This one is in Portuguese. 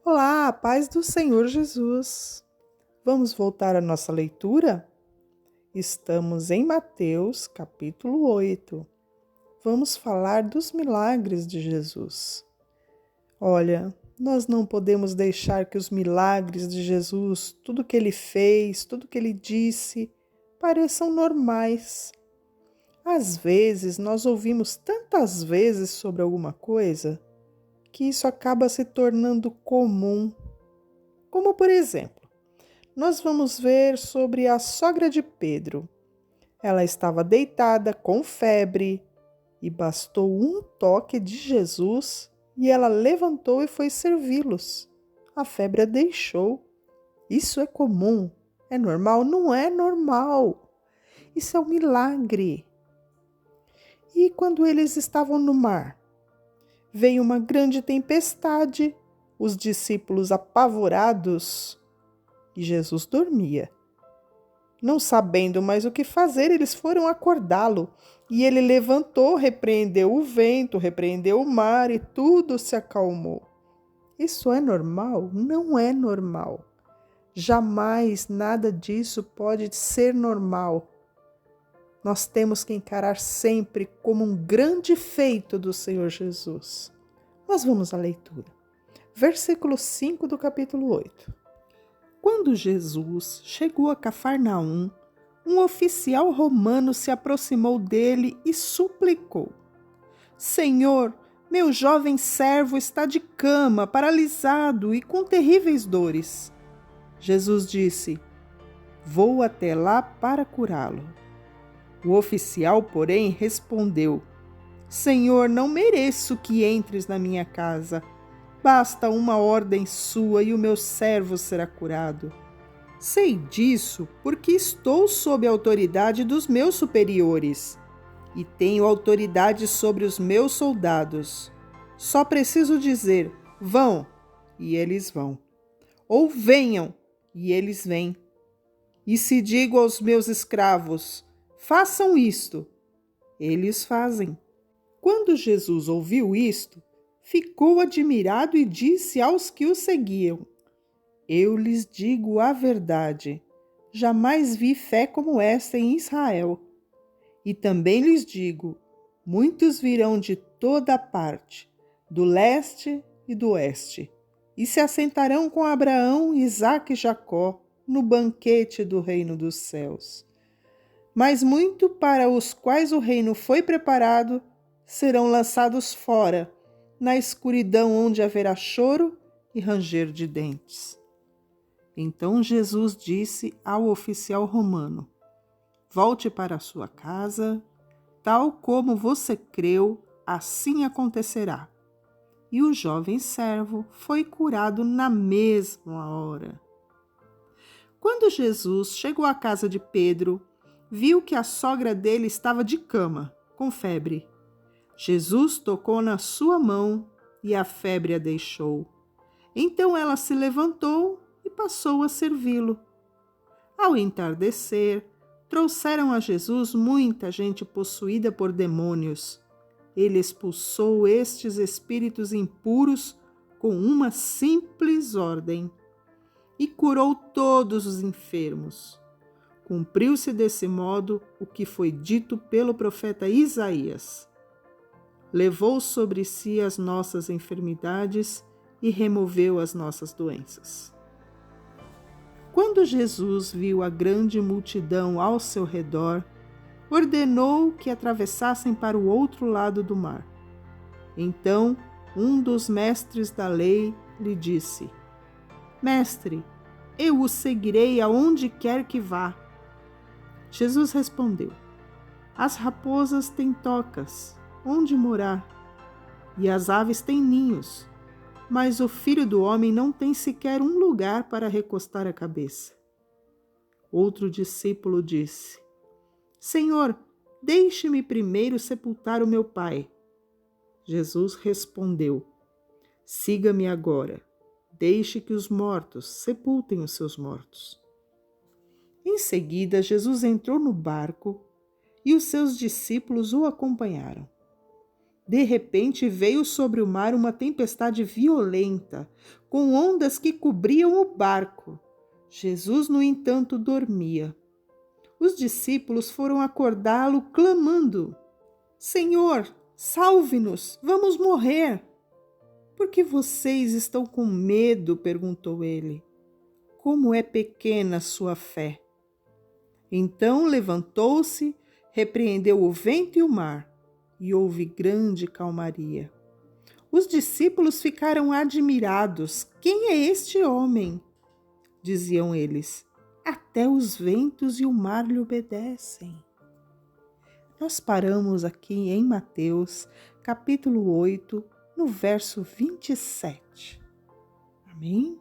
Olá, a paz do Senhor Jesus. Vamos voltar à nossa leitura? Estamos em Mateus, capítulo 8. Vamos falar dos milagres de Jesus. Olha, nós não podemos deixar que os milagres de Jesus, tudo que ele fez, tudo que ele disse, pareçam normais. Às vezes, nós ouvimos tantas vezes sobre alguma coisa que isso acaba se tornando comum. Como, por exemplo, nós vamos ver sobre a sogra de Pedro. Ela estava deitada com febre e bastou um toque de Jesus e ela levantou e foi servi-los. A febre a deixou. Isso é comum? É normal? Não é normal. Isso é um milagre. E quando eles estavam no mar, veio uma grande tempestade, os discípulos apavorados e Jesus dormia. Não sabendo mais o que fazer, eles foram acordá-lo. E ele levantou, repreendeu o vento, repreendeu o mar e tudo se acalmou. Isso é normal? Não é normal. Jamais nada disso pode ser normal. Nós temos que encarar sempre como um grande feito do Senhor Jesus. Mas vamos à leitura. Versículo 5 do capítulo 8. Quando Jesus chegou a Cafarnaum, um oficial romano se aproximou dele e suplicou: Senhor, meu jovem servo está de cama, paralisado e com terríveis dores. Jesus disse: Vou até lá para curá-lo. O oficial, porém, respondeu: Senhor, não mereço que entres na minha casa. Basta uma ordem sua e o meu servo será curado. Sei disso porque estou sob a autoridade dos meus superiores e tenho autoridade sobre os meus soldados. Só preciso dizer: vão, e eles vão. Ou venham, e eles vêm. E se digo aos meus escravos: façam isto, eles fazem. Quando Jesus ouviu isto, ficou admirado e disse aos que o seguiam: Eu lhes digo a verdade, jamais vi fé como esta em Israel. E também lhes digo, muitos virão de toda a parte, do leste e do oeste, e se assentarão com Abraão, Isaque e Jacó no banquete do reino dos céus. Mas muito para os quais o reino foi preparado, serão lançados fora, na escuridão onde haverá choro e ranger de dentes. Então Jesus disse ao oficial romano: Volte para a sua casa, tal como você creu, assim acontecerá. E o jovem servo foi curado na mesma hora. Quando Jesus chegou à casa de Pedro, viu que a sogra dele estava de cama, com febre. Jesus tocou na sua mão e a febre a deixou. Então ela se levantou e passou a servi-lo. Ao entardecer, trouxeram a Jesus muita gente possuída por demônios. Ele expulsou estes espíritos impuros com uma simples ordem e curou todos os enfermos. Cumpriu-se desse modo o que foi dito pelo profeta Isaías. Levou sobre si as nossas enfermidades e removeu as nossas doenças. Quando Jesus viu a grande multidão ao seu redor, ordenou que atravessassem para o outro lado do mar. Então, um dos mestres da lei lhe disse: Mestre, eu o seguirei aonde quer que vá. Jesus respondeu: As raposas têm tocas, onde morar, e as aves têm ninhos, mas o Filho do Homem não tem sequer um lugar para recostar a cabeça. Outro discípulo disse: Senhor, deixe-me primeiro sepultar o meu pai. Jesus respondeu: Siga-me agora, deixe que os mortos sepultem os seus mortos. Em seguida, Jesus entrou no barco e os seus discípulos o acompanharam. De repente veio sobre o mar uma tempestade violenta, com ondas que cobriam o barco. Jesus, no entanto, dormia. Os discípulos foram acordá-lo, clamando: Senhor, salve-nos, vamos morrer. Por que vocês estão com medo? Perguntou ele. Como é pequena sua fé. Então levantou-se, repreendeu o vento e o mar, e houve grande calmaria. Os discípulos ficaram admirados. Quem é este homem? Diziam eles. Até os ventos e o mar lhe obedecem. Nós paramos aqui em Mateus, capítulo 8, no verso 27. Amém?